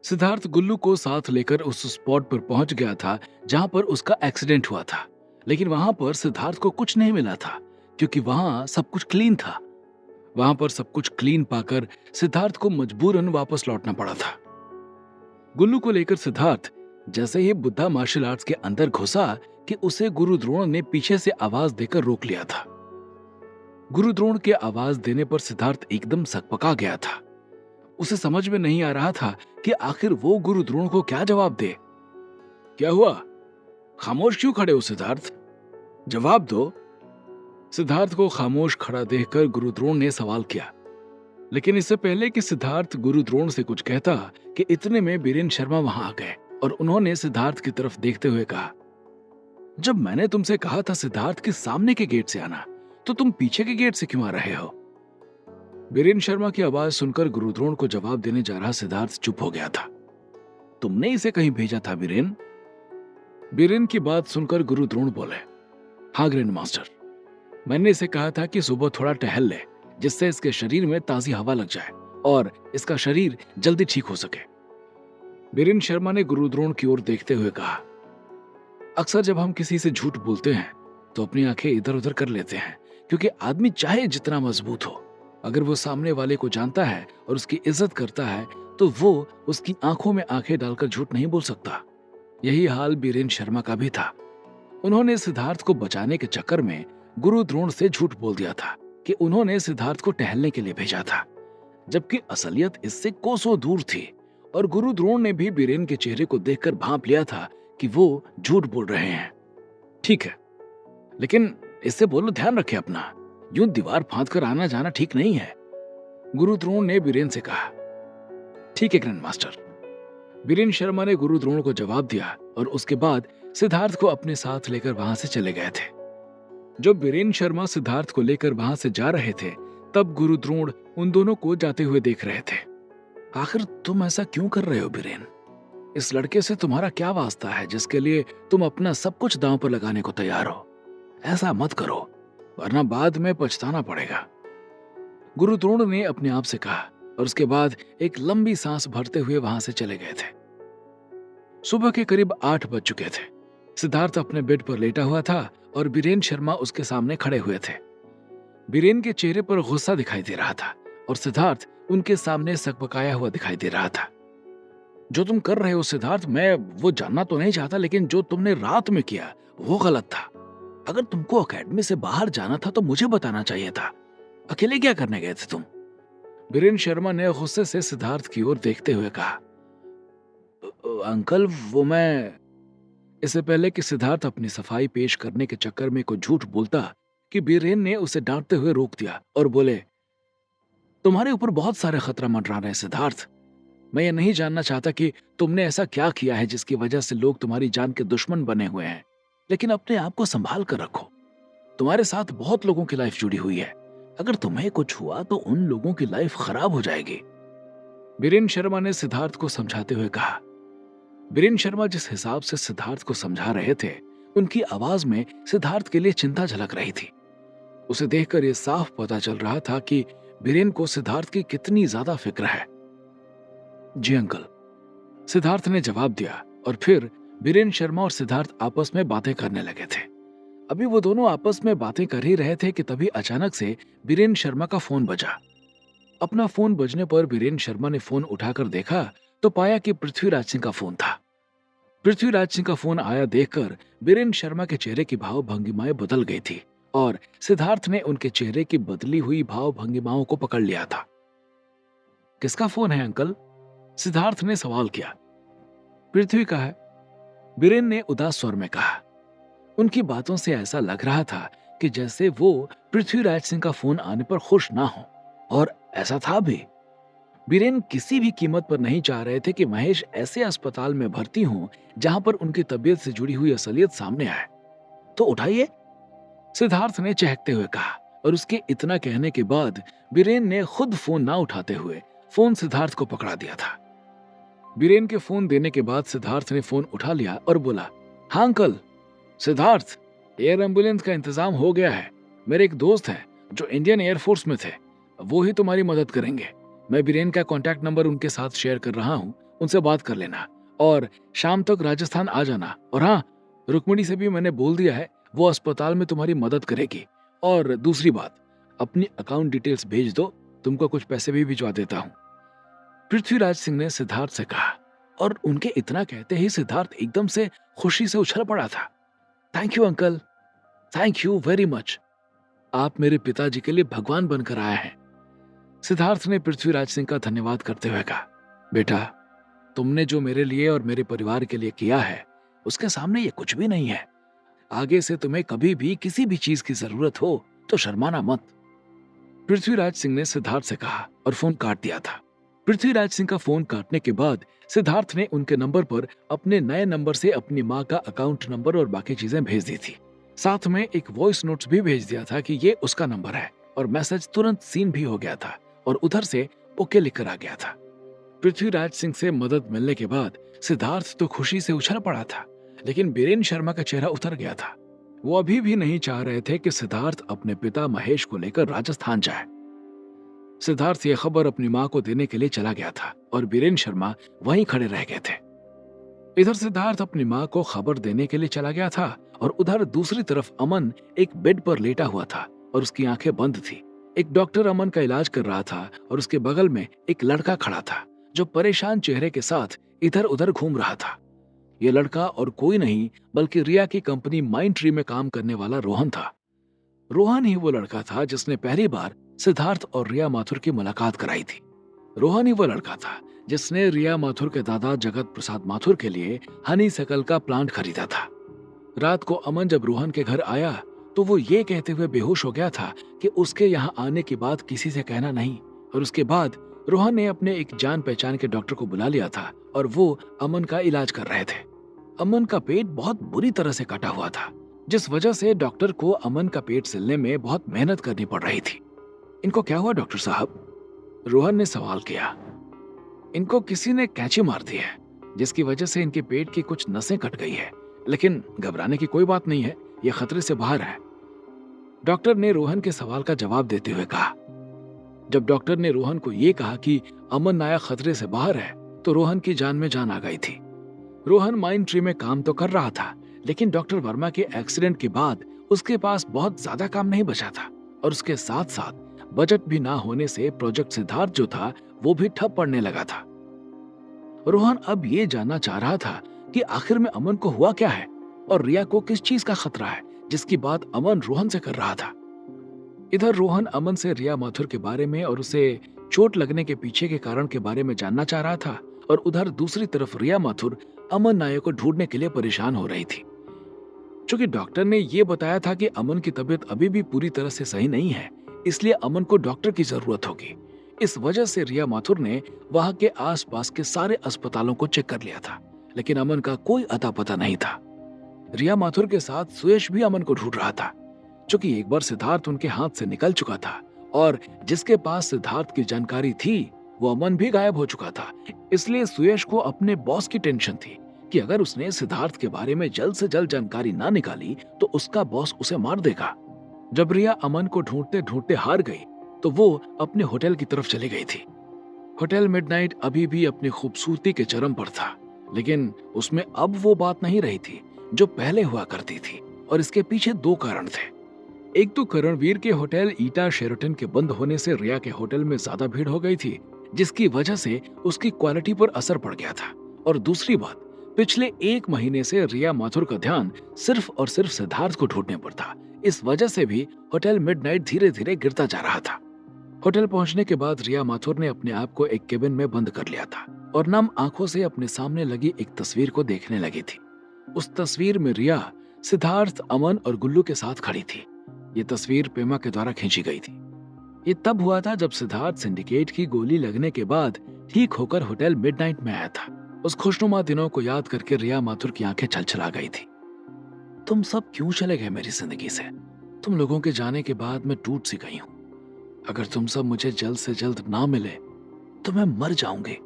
सिद्धार्थ गुल्लू को साथ लेकर उस स्पॉट पर पहुंच गया था जहां पर उसका एक्सीडेंट हुआ था। लेकिन वहां पर सिद्धार्थ को कुछ नहीं मिला था, क्योंकि वहां सब कुछ क्लीन था। वहां पर सब कुछ क्लीन पाकर सिद्धार्थ को मजबूरन वापस लौटना पड़ा था। गुल्लू को लेकर सिद्धार्थ जैसे ही बुद्धा मार्शल आर्ट्स के अंदर घुसा कि उसे गुरु द्रोण ने पीछे से आवाज देकर रोक लिया था। गुरु द्रोण के आवाज देने पर सिद्धार्थ एकदम सकपका गया था। उसे समझ में नहीं आ रहा था कि आखिर वो गुरु द्रोण को क्या जवाब दे। क्या हुआ? खामोश क्यों खड़े हो सिद्धार्थ? जवाब दो। सिद्धार्थ को खामोश खड़ा देखकर गुरु द्रोण ने सवाल किया। लेकिन इससे पहले कि सिद्धार्थ गुरु द्रोण से कुछ कहता कि इतने में बीरेन शर्मा वहां आ गए और उन्होंने सिद्धार्थ की तरफ देखते हुए कहा, जब मैंने तुमसे कहा था सिद्धार्थ के सामने के गेट से आना, तो तुम पीछे के गेट से क्यों आ रहे हो? बीरेन शर्मा की आवाज सुनकर गुरु द्रोण को जवाब देने जा रहा सिद्धार्थ चुप हो गया था। तुमने इसे कहीं भेजा था बीरेन? बीरेन की बात सुनकर गुरु द्रोण बोले, हाँ ग्रैंड मास्टर, मैंने इसे कहा था कि सुबह थोड़ा टहल ले, जिससे इसके शरीर में ताजी हवा लग जाए और इसका शरीर जल्दी ठीक हो सके। बीरेन शर्मा ने गुरु द्रोण की ओर देखते हुए कहा, अक्सर जब हम किसी से झूठ बोलते हैं तो अपनी आंखें इधर उधर कर लेते हैं, क्योंकि आदमी चाहे जितना मजबूत हो, अगर वो सामने वाले को जानता है और उसकी इज्जत करता है तो वो उसकी आंखों में आंखें डालकर झूठ नहीं बोल सकता। यही हाल बीरेन शर्मा का भी था। उन्होंने सिद्धार्थ को बचाने के चक्कर में गुरु द्रोण से झूठ बोल दिया था कि उन्होंने सिद्धार्थ को टहलने के लिए भेजा था, जबकि असलियत इससे कोसों दूर थी। और गुरु द्रोण ने भी बीरेन के चेहरे को देखकर भांप लिया था कि वो झूठ बोल रहे हैं। ठीक है, लेकिन इससे बोलो ध्यान रखे अपना, यूं दीवार फांद कर आना जाना ठीक नहीं है। गुरु द्रोण ने बीरेन से कहा। ठीक है ग्रैंड मास्टर। बीरेन शर्मा ने गुरु द्रोण को जवाब दिया और उसके बाद सिद्धार्थ को अपने साथ लेकर वहां से चले गए थे। जब बीरेन शर्मा सिद्धार्थ को लेकर वहां से जा रहे थे, तब गुरु द्रोण उन दोनों को जाते हुए देख रहे थे। आखिर तुम ऐसा क्यों कर रहे हो बीरेन? इस लड़के से तुम्हारा क्या वास्ता है जिसके लिए तुम अपना सब कुछ दांव पर लगाने को तैयार हो? ऐसा मत करो, वरना बाद में पछताना पड़ेगा। गुरु द्रोण ने अपने आप से कहा और उसके बाद एक लंबी सांस भरते हुए वहां से चले गए थे। सुबह के करीब 8 बज चुके थे। सिद्धार्थ अपने बेड पर लेटा हुआ था और बीरेन शर्मा उसके सामने खड़े हुए थे। बीरेन के चेहरे पर गुस्सा दिखाई दे रहा था और सिद्धार्थ उनके सामने सकपकाया हुआ दिखाई दे रहा था। जो तुम कर रहे हो सिद्धार्थ, मैं वो जानना तो नहीं चाहता, लेकिन जो तुमने रात में किया वो गलत था। अगर तुमको एकेडमी से बाहर जाना था तो मुझे बताना चाहिए था। अकेले क्या करने गए थे तुम? बीरेन शर्मा ने गुस्से से सिद्धार्थ की ओर देखते हुए कहा, अंकल वो मैं। इससे पहले कि सिद्धार्थ अपनी सफाई पेश करने के चक्कर में कोई झूठ बोलता कि बीरेन ने उसे डांटते हुए रोक दिया और बोले, तुम्हारे ऊपर बहुत सारे खतरा मंडरा रहे हैं सिद्धार्थ। मैं ये नहीं जानना चाहता कि तुमने ऐसा क्या किया है जिसकी वजह से लोग तुम्हारी जान के दुश्मन बने हुए हैं, लेकिन अपने आप को संभाल कर रखो। तुम्हारे साथ बहुत लोगों की लाइफ जुड़ी हुई है। अगर तुम्हें कुछ हुआ तो उन लोगों की लाइफ खराब हो जाएगी। बीरेन शर्मा ने सिद्धार्थ को समझाते हुए कहा। बीरेन शर्मा जिस हिसाब से सिद्धार्थ को समझा रहे थे, उनकी आवाज में सिद्धार्थ के लिए चिंता झलक रही थी। उसे देखकर यह साफ पता चल रहा था कि बीरेन को सिद्धार्थ की कितनी ज्यादा फिक्र है। जी अंकल, सिद्धार्थ ने जवाब दिया और फिर बीरेन शर्मा और सिद्धार्थ आपस में बातें करने लगे थे। अभी वो दोनों आपस में बातें कर ही रहे थे कि तभी अचानक से बीरेन शर्मा का फोन बजा। अपना फोन बजने पर बीरेन शर्मा ने फोन उठाकर देखा तो पाया कि पृथ्वीराज सिंह का फोन था। पृथ्वीराज सिंह का फोन आया देखकर बीरेन शर्मा के चेहरे की भाव भंगिमाएं बदल गई थी और सिद्धार्थ ने उनके चेहरे की बदली हुई भाव भंगिमाओं को पकड़ लिया था। किसका फोन है अंकल? सिद्धार्थ ने सवाल किया। पृथ्वी का है, बीरेन ने उदास स्वर में कहा। उनकी बातों से ऐसा लग रहा था कि जैसे वो पृथ्वीराज सिंह का फोन आने पर खुश ना हो, और ऐसा था भी। बीरेन किसी भी कीमत पर नहीं चाह रहे थे कि महेश ऐसे अस्पताल में भर्ती हों जहां पर उनकी तबीयत से जुड़ी हुई असलियत सामने आए। तो उठाइए, सिद्धार्थ ने चहकते हुए कहा और उसके इतना कहने के बाद बीरेन ने खुद फोन ना उठाते हुए फोन सिद्धार्थ को पकड़ा दिया था। बीरेन के फोन देने के बाद सिद्धार्थ ने फोन उठा लिया और बोला, हाँ अंकल। सिद्धार्थ, एयर एम्बुलेंस का इंतजाम हो गया है। मेरे एक दोस्त हैं जो इंडियन एयरफोर्स में थे, वो ही तुम्हारी मदद करेंगे। मैं बीरेन का कांटेक्ट नंबर उनके साथ शेयर कर रहा हूँ, उनसे बात कर लेना और शाम तक राजस्थान आ जाना। और हाँ, रुक्मिणी से भी मैंने बोल दिया है, वो अस्पताल में तुम्हारी मदद करेगी। और दूसरी बात, अपनी अकाउंट डिटेल्स भेज दो, तुमको कुछ पैसे भी भिजवा देता हूँ। पृथ्वीराज सिंह ने सिद्धार्थ से कहा और उनके इतना कहते ही सिद्धार्थ एकदम से खुशी से उछल पड़ा था। Thank you uncle, thank you very much. आप मेरे पिताजी के लिए भगवान बनकर आए हैं। सिद्धार्थ ने पृथ्वीराज सिंह का धन्यवाद करते हुए कहा, बेटा, तुमने जो मेरे लिए और मेरे परिवार के लिए किया है उसके सामने ये कुछ भी नहीं है। आगे से तुम्हें कभी भी किसी भी चीज की जरूरत हो तो शर्माना मत। पृथ्वीराज सिंह ने सिद्धार्थ से कहा और फोन काट दिया था। पृथ्वीराज सिंह का फोन काटने के बाद सिद्धार्थ ने उनके नंबर पर अपने नए नंबर से अपनी माँ का अकाउंट नंबर और बाकी चीजें भेज दी थी। साथ में एक वॉइस नोट्स भी भेज दिया था कि ये उसका नंबर है, और मैसेज तुरंत सीन भी हो गया था और उधर से ओके लिखकर आ गया था। पृथ्वीराज सिंह से मदद मिलने के बाद सिद्धार्थ तो खुशी से उछल पड़ा था, लेकिन बीरेन शर्मा का चेहरा उतर गया था। वो अभी भी नहीं चाह रहे थे कि सिद्धार्थ अपने पिता महेश को लेकर राजस्थान जाए। सिद्धार्थ ये खबर अपनी माँ को देने के लिए चला गया था और बीरेन शर्मा वहीं खड़े रह गए थे। इधर सिद्धार्थ अपनी माँ को खबर देने के लिए चला गया था और उधर दूसरी तरफ अमन एक बेड पर लेटा हुआ था और उसकी आंखें बंद थी। एक डॉक्टर अमन का इलाज कर रहा था और उसके बगल में एक लड़का खड़ा था जो परेशान चेहरे के साथ इधर उधर घूम रहा था। ये लड़का और कोई नहीं बल्कि रिया की कंपनी माइंड ट्री में काम करने वाला रोहन था। रोहन ही वो लड़का था जिसने पहली बार सिद्धार्थ और रिया माथुर की मुलाकात कराई थी। रोहन ही वो लड़का था जिसने रिया माथुर के दादा जगत प्रसाद माथुर के लिए हनी सकल का प्लांट खरीदा था। रात को अमन जब रोहन के घर आया तो वो ये कहते हुए बेहोश हो गया था कि उसके यहाँ आने की बात किसी से कहना नहीं। और उसके बाद रोहन ने अपने एक जान पहचान के डॉक्टर को बुला लिया था और वो अमन का इलाज कर रहे थे। अमन का पेट बहुत बुरी तरह से कटा हुआ था, जिस वजह से डॉक्टर को अमन का पेट सिलने में बहुत मेहनत करनी पड़ रही थी। इनको क्या हुआ डॉक्टर साहब? रोहन ने सवाल किया। इनको किसी ने कैंची मार दी है जिसकी वजह से इनके पेट की कुछ नसें कट गई है, लेकिन घबराने की कोई बात नहीं है, ये खतरे से बाहर है, डॉक्टर ने रोहन के सवाल का जवाब देते हुए कहा। जब डॉक्टर ने रोहन को ये कहा कि अमन नायक खतरे से बाहर है तो रोहन की जान में जान आ गई थी। रोहन माइंड ट्री में काम तो कर रहा था, लेकिन डॉक्टर वर्मा के एक्सीडेंट के बाद उसके पास बहुत ज्यादा काम नहीं बचा था और उसके साथ साथ बजट भी ना होने से प्रोजेक्ट सिद्धार्थ जो था वो भी ठप पड़ने लगा था। रोहन अब ये जानना चाह रहा था कि आखिर में अमन को हुआ क्या है और रिया को किस चीज का खतरा है जिसकी बात अमन रोहन से कर रहा था। इधर रोहन अमन से रिया माथुर के बारे में और उसे चोट लगने के पीछे के कारण के बारे में जानना चाह रहा था, और उधर दूसरी तरफ रिया माथुर अमन नायक को ढूंढने के लिए परेशान हो रही थी। चूंकि डॉक्टर ने यह बताया था कि अमन की तबीयत अभी भी पूरी तरह से सही नहीं है, इसलिए अमन को डॉक्टर की जरूरत होगी। इस वजह से रिया माथुर ने वहां के आसपास के सारे अस्पतालों को चेक कर लिया था, लेकिन अमन का कोई अता पता नहीं था। रिया माथुर के साथ सुयश भी अमन को ढूंढ रहा था, क्योंकि एक बार सिद्धार्थ उनके हाथ से निकल चुका था और जिसके पास सिद्धार्थ की जानकारी थी वो अमन भी गायब हो चुका था। इसलिए सुयश को अपने बॉस की टेंशन थी कि अगर उसने सिद्धार्थ के बारे में जल्द से जल्द जानकारी ना निकाली तो उसका बॉस उसे मार देगा। जब रिया अमन को ढूंढते ढूंढते हार गई तो वो अपने होटल की तरफ चली गई थी। होटल मिडनाइट अभी भी अपनी खूबसूरती के चरम पर था, लेकिन उसमें अब वो बात नहीं रही थी जो पहले हुआ करती थी, और इसके पीछे दो कारण थे। एक तो करणवीर के होटल ईटा शेरटन के बंद होने से रिया के होटल में ज्यादा भीड़ हो गई थी, जिसकी वजह से उसकी क्वालिटी पर असर पड़ गया था। और दूसरी बात, पिछले एक महीने से रिया माथुर का ध्यान सिर्फ और सिर्फ सिद्धार्थ को ढूंढने पर था। इस वजह से भी होटल मिडनाइट धीरे धीरे गिरता जा रहा था। होटल पहुंचने के बाद रिया माथुर ने अपने आप को एक केबिन में बंद कर लिया था और नम आंखों से अपने सामने लगी एक तस्वीर को देखने लगी थी। उस तस्वीर में रिया सिद्धार्थ, अमन और गुल्लू के साथ खड़ी थी। ये तस्वीर पेमा के द्वारा खींची गई थी। ये तब हुआ था जब सिद्धार्थ सिंडिकेट की गोली लगने के बाद ठीक होकर होटल मिडनाइट में आया था। उस खुशनुमा दिनों को याद करके रिया माथुर की आंखें छलछला गई थी। तुम सब क्यों चले गए मेरी जिंदगी से? तुम लोगों के जाने के बाद मैं टूट सी गई हूँ। अगर तुम सब मुझे जल्द से जल्द ना मिले तो मैं मर जाऊंगी,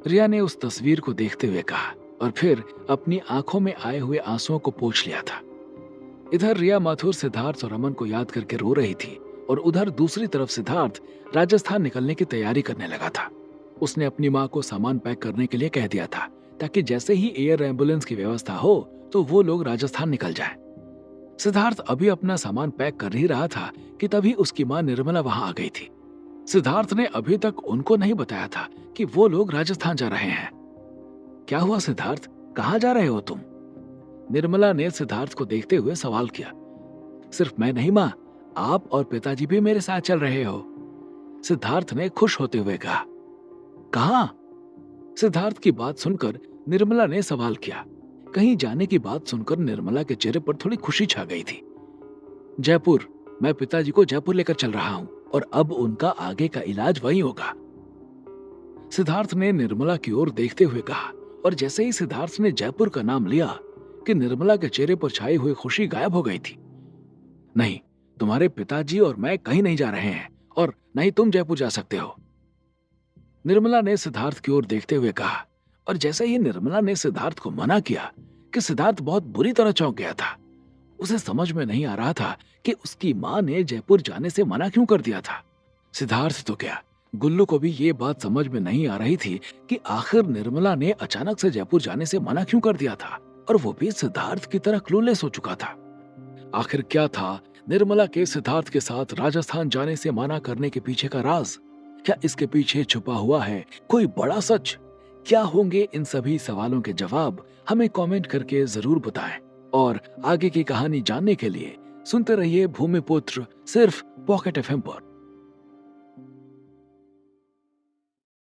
रिया ने उस तस्वीर को देखते हुए कहा और फिर अपनी आंखों में आए हुए आंसुओं को पोंछ लिया था। इधर रिया माथुर सिद्धार्थ और अमन को याद करके रो रही थी और उधर दूसरी तरफ सिद्धार्थ राजस्थान निकलने की तैयारी करने लगा था। उसने अपनी माँ को सामान पैक करने के लिए कह दिया था ताकि जैसे ही एयर एम्बुलेंस की व्यवस्था हो तो वो लोग राजस्थान निकल जाएं। सिद्धार्थ अभी अपना सामान पैक कर ही रहा था कि तभी उसकी माँ निर्मला वहां आ गई थी। सिद्धार्थ ने अभी तक उनको नहीं बताया था कि वो लोग राजस्थान जा रहे हैं। क्या हुआ सिद्धार्थ, कहाँ जा रहे हो तुम? निर्मला ने सिद्धार्थ को देखते हुए सवाल किया। सिर्फ मैं नहीं माँ, आप और पिताजी भी मेरे साथ चल रहे हो, सिद्धार्थ ने खुश होते हुए कहा। कहाँ? सिद्धार्थ की बात सुनकर निर्मला ने सवाल किया। कहीं जाने की बात सुनकर निर्मला के चेहरे पर थोड़ी खुशी छा गई थी। जयपुर, मैं पिताजी को जयपुर लेकर चल रहा हूँ और अब उनका आगे का इलाज वहीं होगा, सिद्धार्थ ने निर्मला की ओर देखते हुए कहा। और जैसे ही सिद्धार्थ ने जयपुर का नाम लिया कि निर्मला के चेहरे पर छाई हुई खुशी गायब हो गई थी। नहीं, तुम्हारे पिताजी और मैं कहीं नहीं जा रहे हैं और न ही तुम जयपुर जा सकते हो, निर्मला ने सिद्धार्थ की ओर देखते हुए कहा। और जैसे ही निर्मला ने सिद्धार्थ को मना किया कि सिद्धार्थ बहुत बुरी तरह चौंक गया था। उसे समझ में नहीं आ रहा था कि उसकी माँ ने जयपुर जाने से मना क्यों कर दिया था। सिद्धार्थ तो क्या, गुल्लू को भी ये बात समझ में नहीं आ रही थी कि आखिर निर्मला ने अचानक से जयपुर जाने से मना क्यों कर दिया था, और वो भी सिद्धार्थ की तरह क्लूलेस हो चुका था। आखिर क्या था निर्मला के सिद्धार्थ के साथ राजस्थान जाने से मना करने के पीछे का राज? क्या इसके पीछे छुपा हुआ है कोई बड़ा सच? क्या होंगे इन सभी सवालों के जवाब? हमें कमेंट करके जरूर बताएं। और आगे की कहानी जानने के लिए सुनते रहिए भूमिपुत्र, सिर्फ पॉकेट एफएम पर।